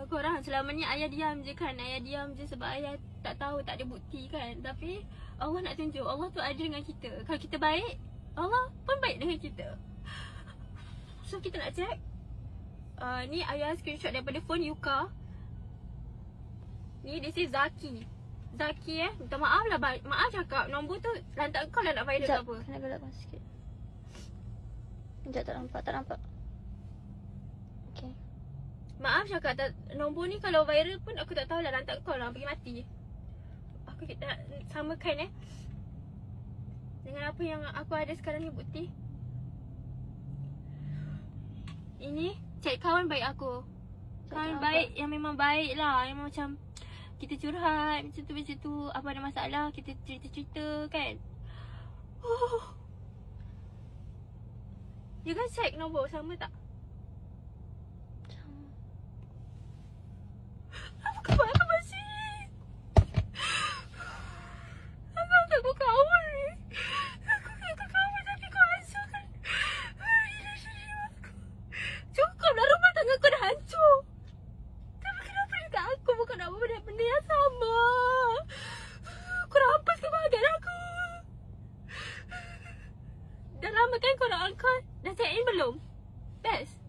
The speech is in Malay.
korang selama ni ayah diam je kan. Ayah diam je sebab ayah tak tahu, tak ada bukti kan. Tapi Allah nak tunjuk Allah tu ada dengan kita. Kalau kita baik, Allah pun baik dengan kita. So kita nak check. Ni ayah screenshot daripada phone Yuka. Ni dia say Zaki. Zaki minta maaf lah. Maaf cakap nombor tu lantak kau lah nak viral ke apa. Kena gelapkan sikit. Sekejap, tak nampak. Okay. Maaf cakap nombor ni kalau viral pun aku tak tahulah, lantak kau lah pergi mati. Aku nak samakan dengan apa yang aku ada sekarang ni bukti. Ini chat kawan baik aku. Kawan baik yang memang baik lah. Yang macam kita curhat macam tu. Apa ada masalah kita cerita-cerita kan. You guys check nombor sama tak? Sama. Apa khabar aku masih? Aku tak kawan ni. Aku kawan tapi kau hancurkan relationship aku. Cukup dah, rumah tangga kau dah hancur. Tapi kenapa dekat aku bukan nak buat benda yang sama? Kau rampas kebahagiaan aku. Dah lama kan kau nak angkat? Dah check in belum? Best.